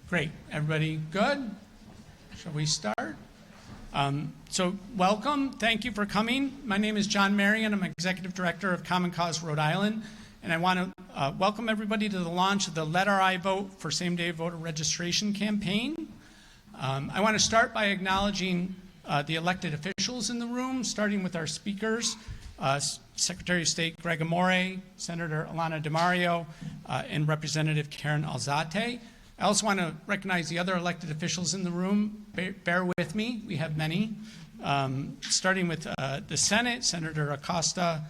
Great. Everybody good? Shall we start? So welcome. Thank you for coming. My name is John Marion. I'm Executive Director of Common Cause Rhode Island. And I want to welcome everybody to the launch of the Let Our Eye Vote for Same-Day Voter Registration campaign. I want to start by acknowledging the elected officials in the room, starting with our speakers, Secretary of State Greg Amore, Senator Ilana DiMario, and Representative Karen Alzate. I also want to recognize the other elected officials in the room. Bear with me, we have many. Starting with the Senate, Senator Acosta,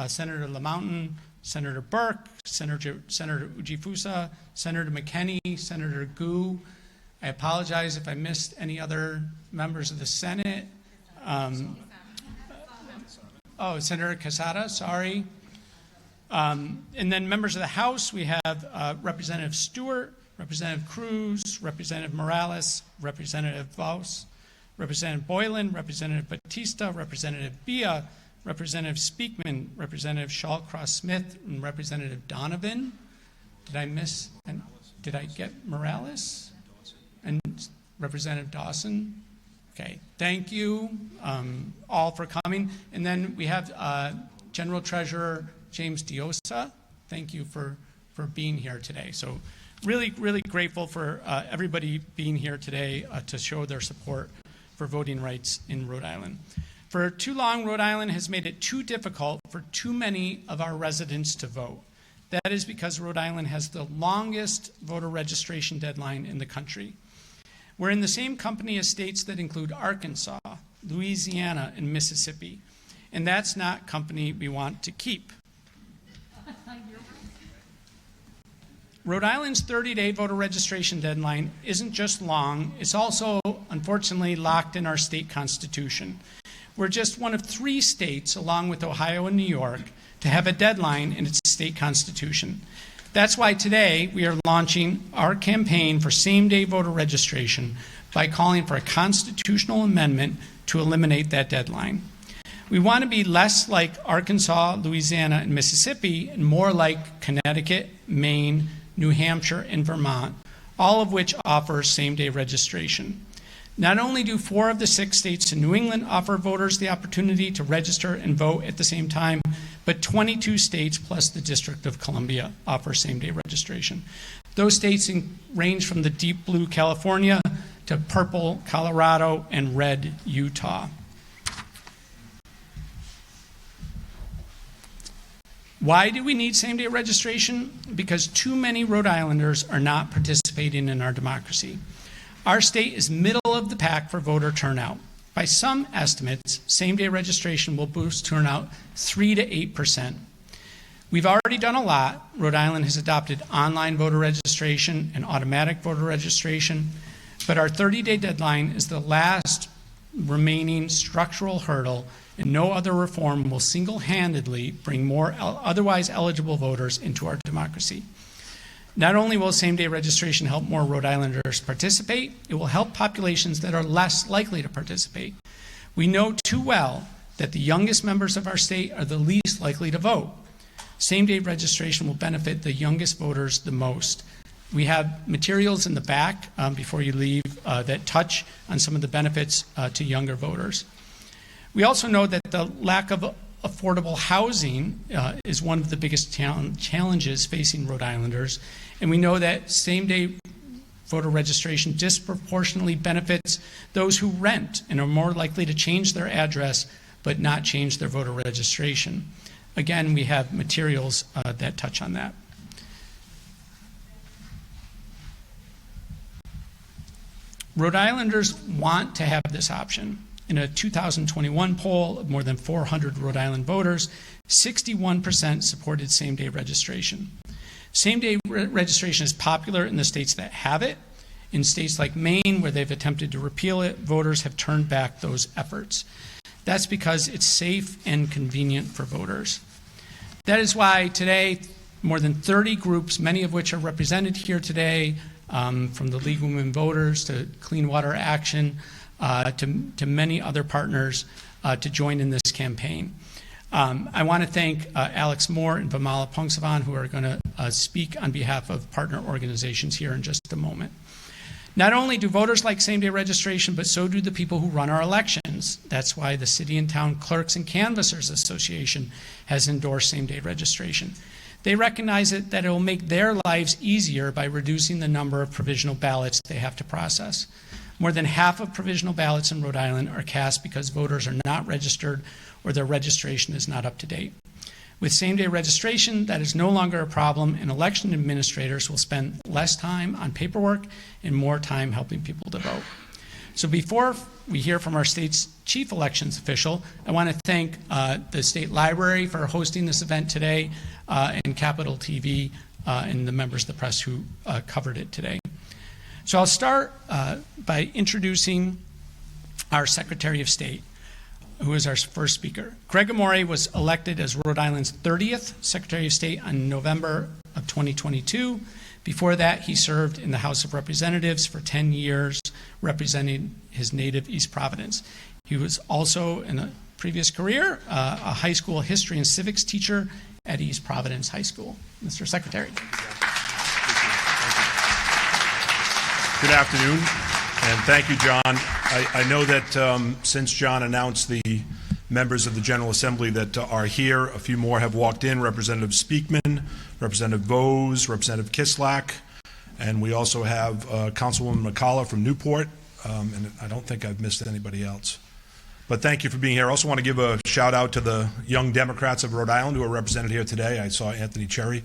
Senator LaMountain, Senator Burke, Senator Ujifusa, Senator McKinney, Senator Gu. I apologize if I missed any other members of the Senate. Senator Casada, sorry. And then members of the House, we have Representative Stewart, Representative Cruz, Representative Morales, Representative Vos, Representative Boylan, Representative Batista, Representative Villa, Representative Speakman, Representative Shawcross-Smith, and Representative Donovan. Did I miss? And did I get Morales? And Representative Dawson? Okay, thank you all for coming. And then we have General Treasurer James Diosa. Thank you for being here today. So really, really grateful for everybody being here today to show their support for voting rights in Rhode Island. For too long, Rhode Island has made it too difficult for too many of our residents to vote. That is because Rhode Island has the longest voter registration deadline in the country. We're in the same company as states that include Arkansas, Louisiana, and Mississippi. And that's not company we want to keep. Rhode Island's 30-day voter registration deadline isn't just long, it's also, unfortunately, locked in our state constitution. We're just one of 3 states, along with Ohio and New York, to have a deadline in its state constitution. That's why today we are launching our campaign for same-day voter registration by calling for a constitutional amendment to eliminate that deadline. We want to be less like Arkansas, Louisiana, and Mississippi, and more like Connecticut, Maine, New Hampshire, and Vermont, all of which offer same-day registration. Not only do 4 of the 6 states in New England offer voters the opportunity to register and vote at the same time, but 22 states plus the District of Columbia offer same-day registration. Those states range from the deep blue California to purple Colorado and red Utah. Why do we need same-day registration? Because too many Rhode Islanders are not participating in our democracy. Our state is middle of the pack for voter turnout. By some estimates, same-day registration will boost turnout 3 to 8%. We've already done a lot. Rhode Island has adopted online voter registration and automatic voter registration, but our 30-day deadline is the last remaining structural hurdle, and no other reform will single-handedly bring more otherwise eligible voters into our democracy. Not only will same-day registration help more Rhode Islanders participate, it will help populations that are less likely to participate. We know too well that the youngest members of our state are the least likely to vote. Same-day registration will benefit the youngest voters the most. We have materials in the back before you leave that touch on some of the benefits to younger voters. We also know that the lack of affordable housing is one of the biggest challenges facing Rhode Islanders, and we know that same-day voter registration disproportionately benefits those who rent and are more likely to change their address but not change their voter registration. Again, we have materials that touch on that. Rhode Islanders want to have this option. In a 2021 poll of more than 400 Rhode Island voters, 61% supported same-day registration. Same-day registration is popular in the states that have it. In states like Maine, where they've attempted to repeal it, voters have turned back those efforts. That's because it's safe and convenient for voters. That is why today, more than 30 groups, many of which are represented here today, from the League of Women Voters to Clean Water Action, to many other partners to join in this campaign. I want to thank Alex Moore and Vamala Pongsavan, who are going to speak on behalf of partner organizations here in just a moment. Not only do voters like same-day registration, but so do the people who run our elections. That's why the City and Town Clerks and Canvassers Association has endorsed same-day registration. They recognize that it will make their lives easier by reducing the number of provisional ballots they have to process. More than half of provisional ballots in Rhode Island are cast because voters are not registered or their registration is not up to date. With same-day registration, that is no longer a problem, and election administrators will spend less time on paperwork and more time helping people to vote. So before we hear from our state's chief elections official, I want to thank the State Library for hosting this event today, and Capitol TV and the members of the press who covered it today. So I'll start by introducing our Secretary of State, who is our first speaker. Greg Amore was elected as Rhode Island's 30th Secretary of State on November of 2022. Before that, he served in the House of Representatives for 10 years, representing his native East Providence. He was also, in a previous career, a high school history and civics teacher at East Providence High School. Mr. Secretary. Good afternoon, and thank you, John. I know that since John announced the members of the General Assembly that are here, a few more have walked in, Representative Speakman, Representative Vose, Representative Kislak, and we also have Councilwoman McCullough from Newport, and I don't think I've missed anybody else. But thank you for being here. I also want to give a shout out to the Young Democrats of Rhode Island who are represented here today. I saw Anthony Cherry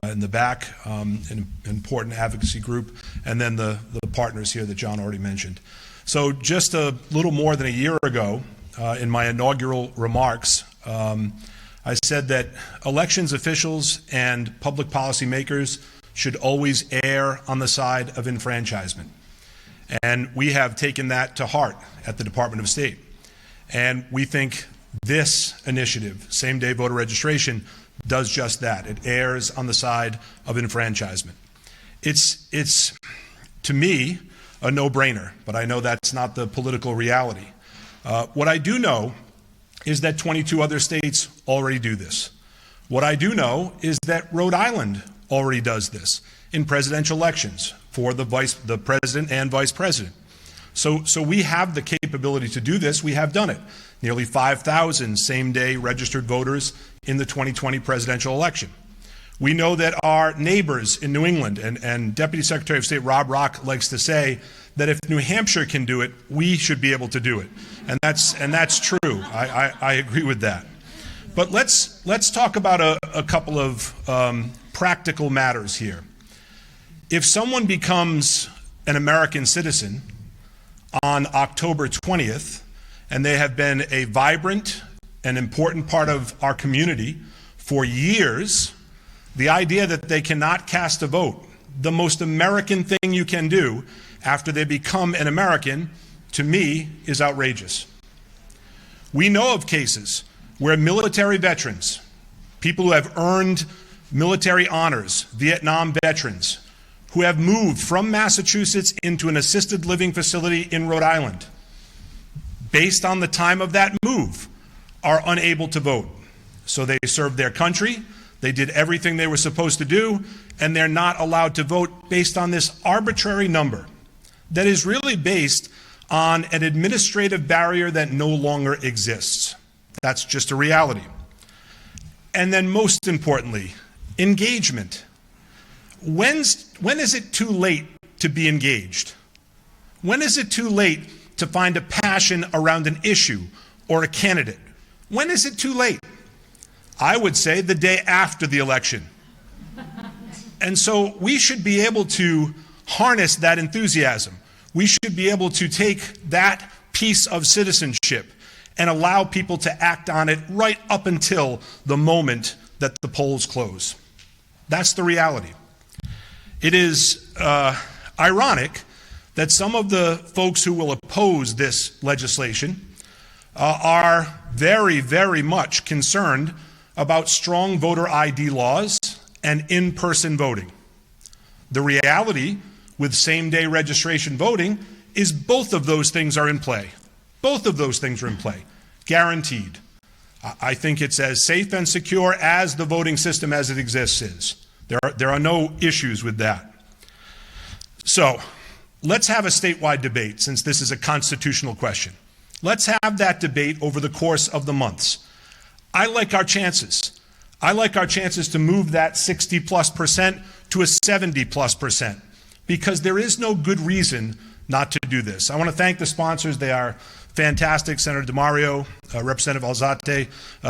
in the back, an important advocacy group, and then the partners here that John already mentioned. So just a little more than a year ago, in my inaugural remarks, I said that elections officials and public policy makers should always err on the side of enfranchisement. And we have taken that to heart at the Department of State. And we think this initiative, same-day voter registration, does just that. It errs on the side of enfranchisement. It's to me, a no-brainer, but I know that's not the political reality. What I do know is that 22 other states already do this. What I do know is that Rhode Island already does this in presidential elections for the president and vice president. So we have the capability to do this. We have done it. Nearly 5,000 same-day registered voters in the 2020 presidential election. We know that our neighbors in New England, and Deputy Secretary of State Rob Rock likes to say that if New Hampshire can do it, we should be able to do it. And that's true. I agree with that. But let's talk about a couple of practical matters here. If someone becomes an American citizen on October 20th, and they have been a vibrant and important part of our community for years, the idea that they cannot cast a vote, the most American thing you can do after they become an American, to me, is outrageous. We know of cases where military veterans, people who have earned military honors, Vietnam veterans, who have moved from Massachusetts into an assisted living facility in Rhode Island, based on the time of that move, are unable to vote. So they served their country, they did everything they were supposed to do, and they're not allowed to vote based on this arbitrary number that is really based on an administrative barrier that no longer exists. That's just a reality. And then most importantly, engagement. When is it too late to be engaged? When is it too late to find a passion around an issue or a candidate? When is it too late? I would say the day after the election. And so we should be able to harness that enthusiasm. We should be able to take that piece of citizenship and allow people to act on it right up until the moment that the polls close. That's the reality. It is ironic that some of the folks who will oppose this legislation are very, very much concerned about strong voter ID laws and in-person voting. The reality with same-day registration voting is both of those things are in play. Both of those things are in play, guaranteed. I think it's as safe and secure as the voting system as it exists is. There are no issues with that. So let's have a statewide debate, since this is a constitutional question. Let's have that debate over the course of the months. I like our chances. I like our chances to move that 60+% to a 70+%, because there is no good reason not to do this. I want to thank the sponsors. They are fantastic. Senator DiMario, Representative Alzate,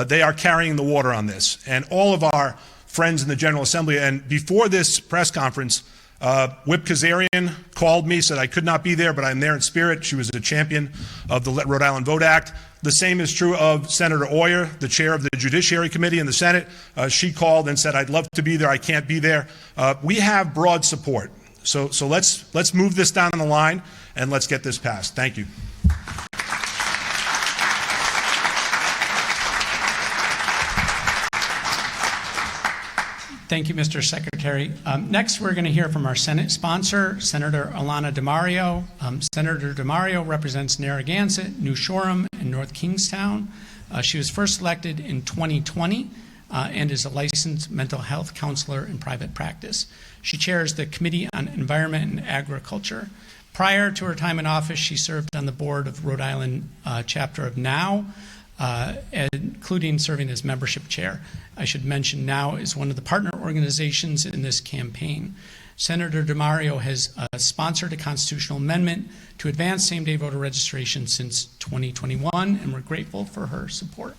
they are carrying the water on this. And all of our friends in the General Assembly. And before this press conference, Whip Kazarian called me, said I could not be there, but I'm there in spirit. She was a champion of the Rhode Island Vote Act. The same is true of Senator Oyer, the chair of the Judiciary Committee in the Senate. She called and said, I'd love to be there. I can't be there. We have broad support. So let's move this down the line and let's get this passed. Thank you. Thank you, Mr. Secretary. Next, we're going to hear from our Senate sponsor, Senator Ilana DiMario. Senator DiMario represents Narragansett, New Shoreham, and North Kingstown. She was first elected in 2020 and is a licensed mental health counselor in private practice. She chairs the Committee on Environment and Agriculture. Prior to her time in office, she served on the board of Rhode Island chapter of NOW, including serving as membership chair. I should mention NOW is one of the partner organizations in this campaign. Senator DiMario has sponsored a constitutional amendment to advance same-day voter registration since 2021, and we're grateful for her support.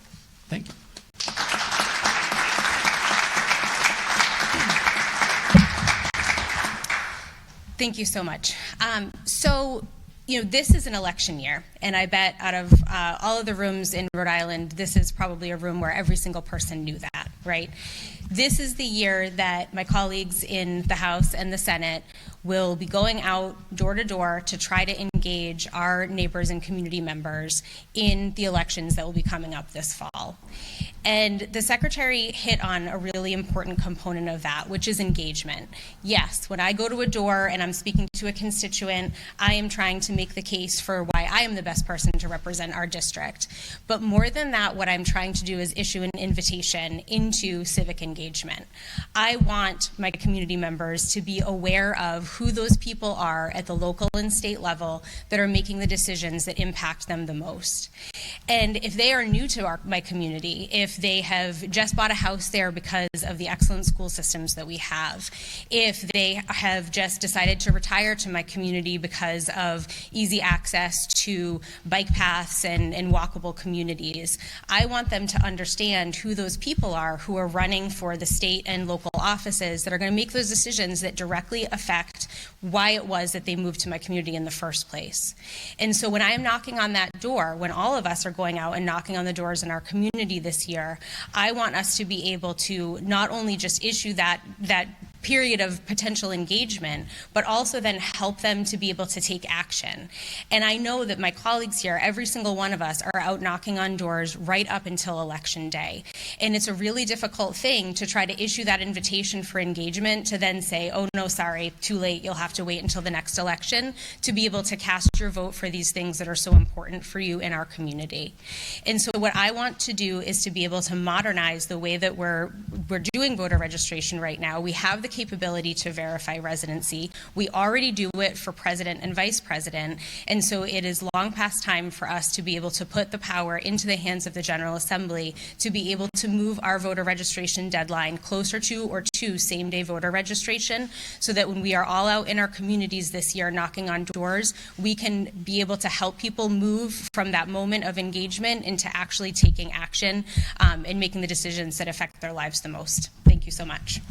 Thank you. Thank you so much. This is an election year, and I bet out of all of the rooms in Rhode Island, this is probably a room where every single person knew that, right? This is the year that my colleagues in the House and the Senate will be going out door to door to try to engage our neighbors and community members in the elections that will be coming up this fall. And the Secretary hit on a really important component of that, which is engagement. Yes, when I go to a door and I'm speaking to a constituent, I am trying to make the case for why I am the best person to represent our district. But more than that, what I'm trying to do is issue an invitation into civic engagement. I want my community members to be aware of who those people are at the local and state level that are making the decisions that impact them the most. And if they are new to my community, if they have just bought a house there because of the excellent school systems that we have, if they have just decided to retire to my community because of easy access to bike paths and walkable communities, I want them to understand who those people are who are running for the state and local offices that are going to make those decisions that directly affect why it was that they moved to my community in the first place. And so when I am knocking on that door, when all of us are going out and knocking on the doors in our community this year, I want us to be able to not only just issue that period of potential engagement, but also then help them to be able to take action. And I know that my colleagues here, every single one of us, are out knocking on doors right up until Election Day. And it's a really difficult thing to try to issue that invitation for engagement to then say, oh no, sorry, too late, you'll have to wait until the next election to be able to cast your vote for these things that are so important for you in our community. And so what I want to do is to be able to modernize the way that we're doing voter registration right now. We have the capability to verify residency. We already do it for president and vice president, and so it is long past time for us to be able to put the power into the hands of the General Assembly to be able to move our voter registration deadline closer to or to same-day voter registration, so that when we are all out in our communities this year knocking on doors, we can be able to help people move from that moment of engagement into actually taking action and making the decisions that affect their lives the most. Thank you so much.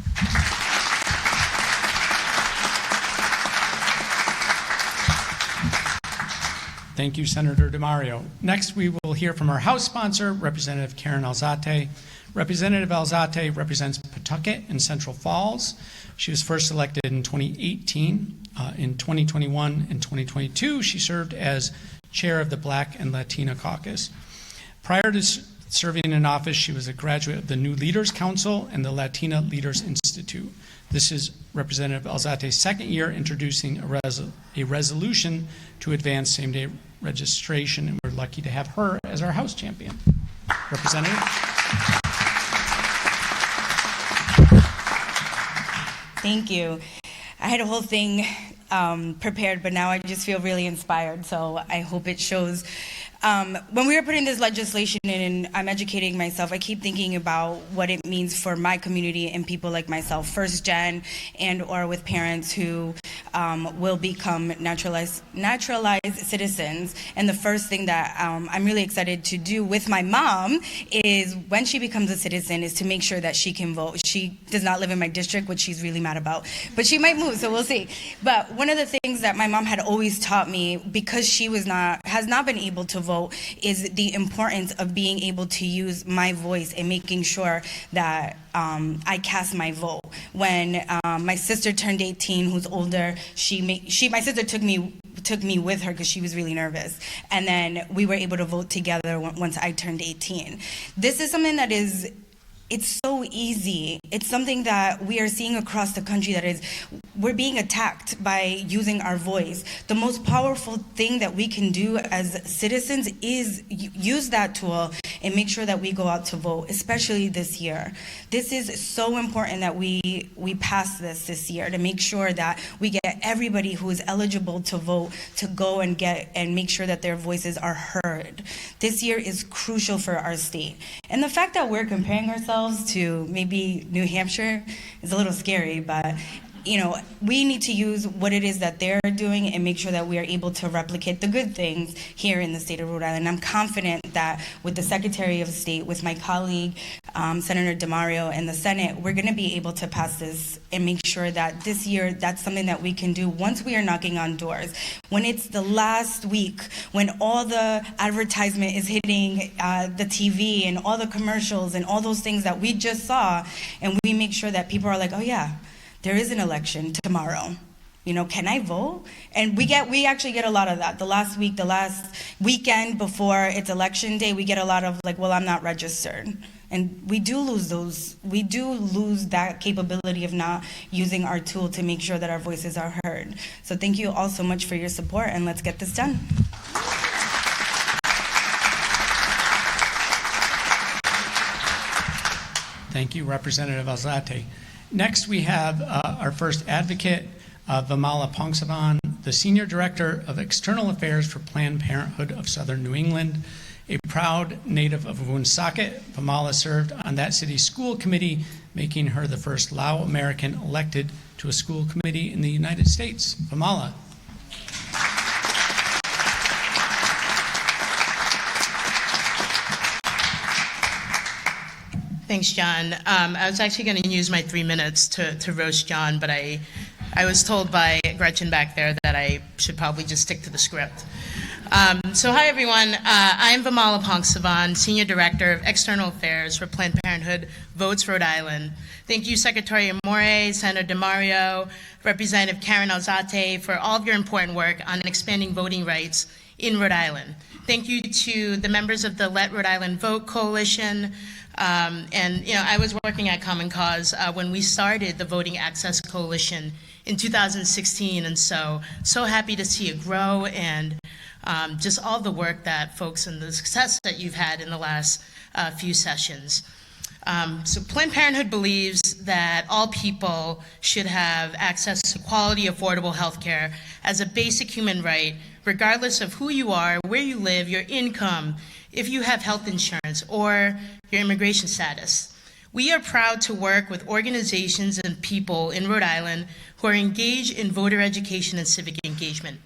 Thank you, Senator DiMario. Next, we will hear from our House sponsor, Representative Karen Alzate. Representative Alzate represents Pawtucket and Central Falls. She was first elected in 2018. In 2021 and 2022, she served as chair of the Black and Latina Caucus. Prior to serving in office, she was a graduate of the New Leaders Council and the Latina Leaders Institute. This is Representative Alzate's second year introducing a resolution to advance same-day registration, and we're lucky to have her as our House champion. Representative. Thank you. I had a whole thing prepared, but now I just feel really inspired, so I hope it shows. When we were putting this legislation in and I'm educating myself, I keep thinking about what it means for my community and people like myself, first gen and or with parents who will become naturalized citizens. And the first thing that I'm really excited to do with my mom is when she becomes a citizen is to make sure that she can vote. She does not live in my district, which she's really mad about, but she might move, so we'll see. But one of the things that my mom had always taught me, because she has not been able to vote, is the importance of being able to use my voice and making sure that I cast my vote. When my sister turned 18, who's older, my sister took me with her because she was really nervous, and then we were able to vote together once I turned 18. This is something that it's so easy. It's something that we are seeing across the country we're being attacked by using our voice. The most powerful thing that we can do as citizens is use that tool and make sure that we go out to vote, especially this year. This is so important that we pass this year to make sure that we get everybody who is eligible to vote to go and make sure that their voices are heard. This year is crucial for our state. And the fact that we're comparing ourselves to maybe New Hampshire is a little scary, but we need to use what it is that they're doing and make sure that we are able to replicate the good things here in the state of Rhode Island. I'm confident that with the Secretary of State, with my colleague, Senator DeMario, and the Senate, we're going to be able to pass this and make sure that this year that's something that we can do once we are knocking on doors. When it's the last week, when all the advertisement is hitting the TV and all the commercials and all those things that we just saw, and we make sure that people are like, oh yeah, there is an election tomorrow. Can I vote? And we actually get a lot of that. The last weekend before it's election day, we get a lot of like, well, I'm not registered. And we do lose that capability of not using our tool to make sure that our voices are heard. So thank you all so much for your support, and let's get this done. Thank you, Representative Alzate. Next, we have our first advocate, Vimala Pongsavan, the Senior Director of External Affairs for Planned Parenthood of Southern New England. A proud native of Woonsocket, Vimala served on that city's school committee, making her the first Lao American elected to a school committee in the United States. Vimala. Thanks, John. I was actually going to use my 3 minutes to roast John, but I was told by Gretchen back there that I should probably just stick to the script. So hi, everyone. I'm Vimala Pongsavan, Senior Director of External Affairs for Planned Parenthood Votes Rhode Island. Thank you, Secretary Amore, Senator DeMario, Representative Karen Alzate, for all of your important work on expanding voting rights in Rhode Island. Thank you to the members of the Let Rhode Island Vote Coalition. I was working at Common Cause when we started the Voting Access Coalition in 2016, and so happy to see it grow and just all the work that folks and the success that you've had in the last few sessions. So Planned Parenthood believes that all people should have access to quality, affordable health care as a basic human right, regardless of who you are, where you live, your income, if you have health insurance, or your immigration status. We are proud to work with organizations and people in Rhode Island who are engaged in voter education and civic engagement.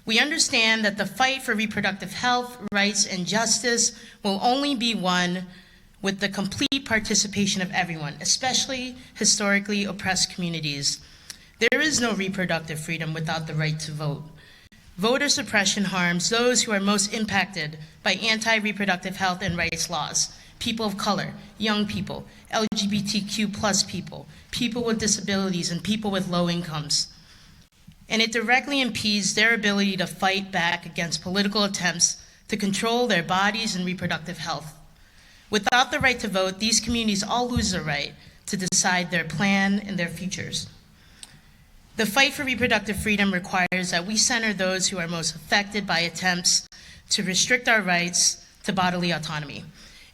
We understand that the fight for reproductive health, rights, and justice will only be won with the complete participation of everyone, especially historically oppressed communities. There is no reproductive freedom without the right to vote. Voter suppression harms those who are most impacted by anti-reproductive health and rights laws: people of color, young people, LGBTQ+ people, people with disabilities, and people with low incomes. And it directly impedes their ability to fight back against political attempts to control their bodies and reproductive health. Without the right to vote, these communities all lose the right to decide their plan and their futures. The fight for reproductive freedom requires that we center those who are most affected by attempts to restrict our rights to bodily autonomy,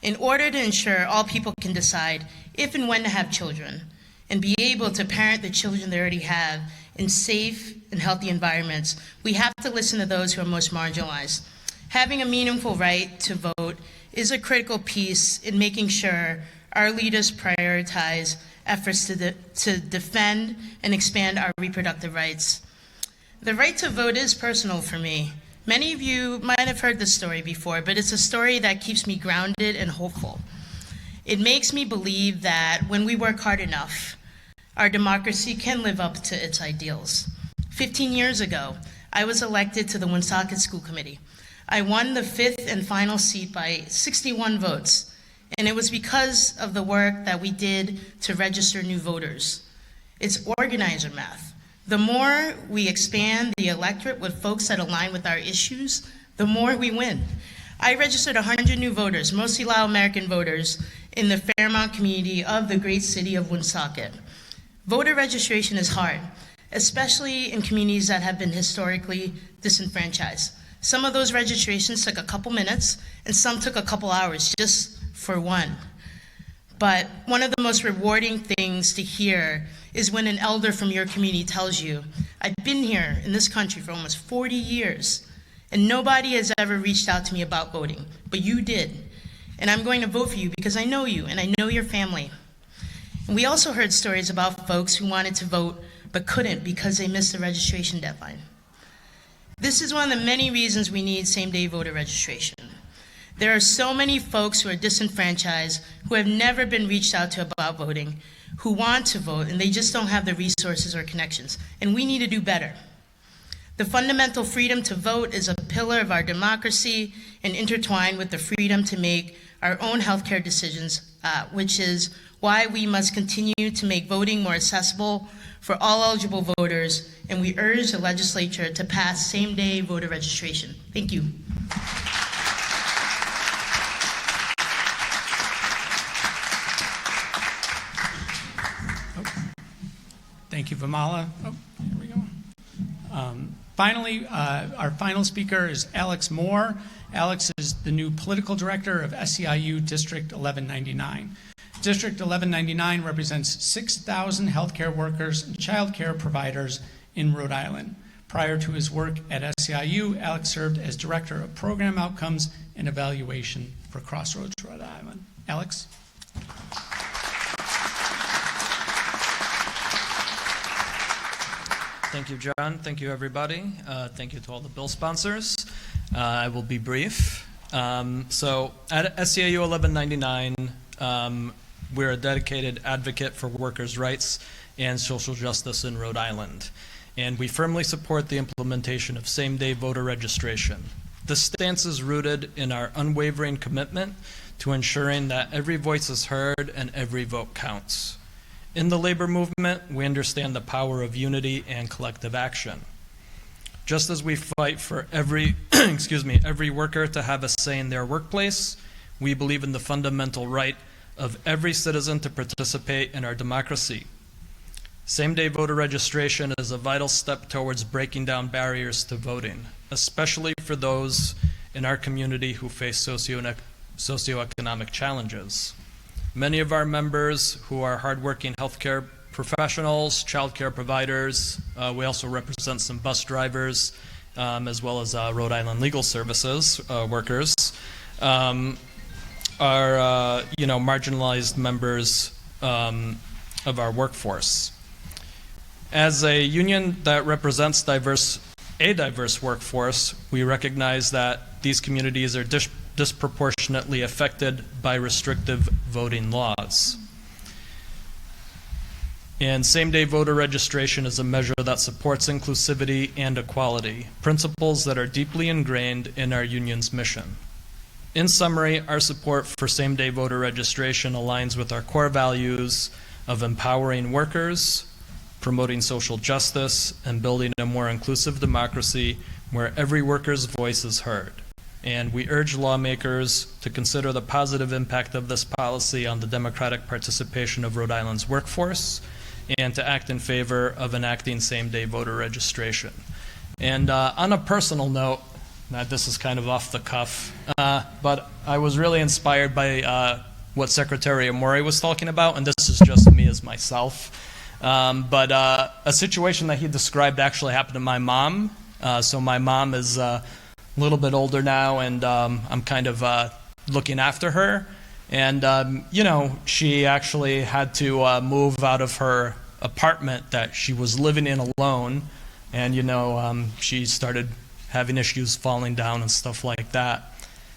in order to ensure all people can decide if and when to have children and be able to parent the children they already have in safe and healthy environments, we have to listen to those who are most marginalized. Having a meaningful right to vote is a critical piece in making sure our leaders prioritize efforts to defend and expand our reproductive rights. The right to vote is personal for me. Many of you might have heard this story before, but it's a story that keeps me grounded and hopeful. It makes me believe that when we work hard enough, our democracy can live up to its ideals. 15 years ago, I was elected to the Woonsocket School Committee. I won the 5th and final seat by 61 votes, and it was because of the work that we did to register new voters. It's organizer math. The more we expand the electorate with folks that align with our issues, the more we win. I registered 100 new voters, mostly Lao American voters, in the Fairmount community of the great city of Woonsocket. Voter registration is hard, especially in communities that have been historically disenfranchised. Some of those registrations took a couple minutes, and some took a couple hours just for one. But one of the most rewarding things to hear is when an elder from your community tells you, I've been here in this country for almost 40 years, and nobody has ever reached out to me about voting, but you did. And I'm going to vote for you because I know you and I know your family. And we also heard stories about folks who wanted to vote but couldn't because they missed the registration deadline. This is one of the many reasons we need same-day voter registration. There are so many folks who are disenfranchised, who have never been reached out to about voting, who want to vote, and they just don't have the resources or connections. And we need to do better. The fundamental freedom to vote is a pillar of our democracy and intertwined with the freedom to make our own healthcare decisions, which is why we must continue to make voting more accessible for all eligible voters, and we urge the legislature to pass same-day voter registration. Thank you. Thank you, Vamala. Oh, here we go. Finally, our final speaker is Alex Moore. Alex is the new political director of SEIU District 1199. District 1199 represents 6,000 healthcare workers and child care providers in Rhode Island. Prior to his work at SEIU, Alex served as director of program outcomes and evaluation for Crossroads, Rhode Island. Alex? Thank you, John. Thank you, everybody. Thank you to all the bill sponsors. I will be brief. So at SEIU 1199, we're a dedicated advocate for workers' rights and social justice in Rhode Island. And we firmly support the implementation of same-day voter registration. This stance is rooted in our unwavering commitment to ensuring that every voice is heard and every vote counts. In the labor movement, we understand the power of unity and collective action. Just as we fight for every, every worker to have a say in their workplace, we believe in the fundamental right of every citizen to participate in our democracy. Same-day voter registration is a vital step towards breaking down barriers to voting, especially for those in our community who face socioeconomic challenges. Many of our members who are hardworking healthcare professionals, child care providers, we also represent some bus drivers, as well as Rhode Island Legal Services workers, are marginalized members of our workforce. As a union that represents a diverse workforce, we recognize that these communities are disproportionately affected by restrictive voting laws. And same-day voter registration is a measure that supports inclusivity and equality, principles that are deeply ingrained in our union's mission. In summary, our support for same-day voter registration aligns with our core values of empowering workers, promoting social justice, and building a more inclusive democracy where every worker's voice is heard. And we urge lawmakers to consider the positive impact of this policy on the democratic participation of Rhode Island's workforce and to act in favor of enacting same-day voter registration. And on a personal note, this is kind of off the cuff, but I was really inspired by what Secretary Amore was talking about, and this is just me as myself. But a situation that he described actually happened to my mom. So my mom is a little bit older now, and I'm kind of looking after her. And, you know, she actually had to move out of her apartment that she was living in alone. And, you know, she started having issues falling down and stuff like that.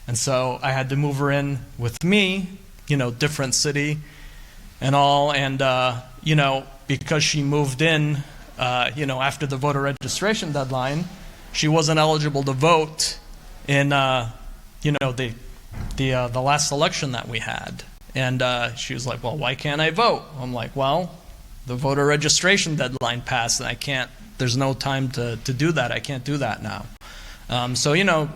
And so I had to move her in with me, you know, different city and all. And, you know, because she moved in, you know, after the voter registration deadline, she wasn't eligible to vote in, you know, the last election that we had. And she was like, well, why can't I vote? I'm like, well, the voter registration deadline passed, and I can't, there's no time to do that. I can't do that now. So, you know,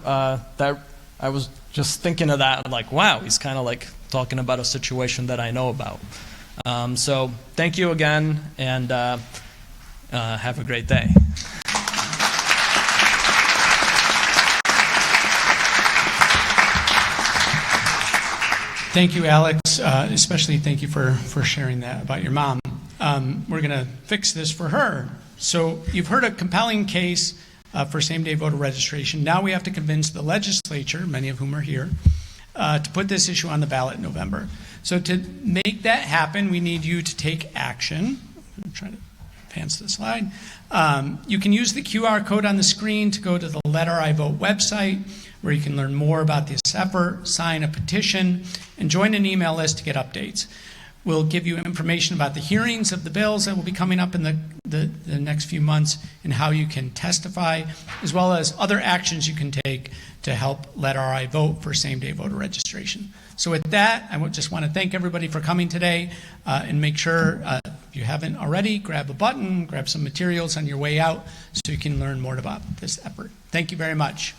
that I was just thinking of that, like, wow, he's kind of like talking about a situation that I know about. So thank you again, and have a great day. Thank you, Alex. Especially thank you for sharing that about your mom. We're going to fix this for her. So you've heard a compelling case for same-day voter registration. Now we have to convince the legislature, many of whom are here, to put this issue on the ballot in November. So to make that happen, we need you to take action. I'm trying to advance the slide. You can use the QR code on the screen to go to the Let Our Eye Vote website, where you can learn more about this effort, sign a petition, and join an email list to get updates. We'll give you information about the hearings of the bills that will be coming up in the next few months and how you can testify, as well as other actions you can take to help Let Our Eye Vote for same-day voter registration. So with that, I just want to thank everybody for coming today, and make sure, if you haven't already, grab a button, grab some materials on your way out so you can learn more about this effort. Thank you very much.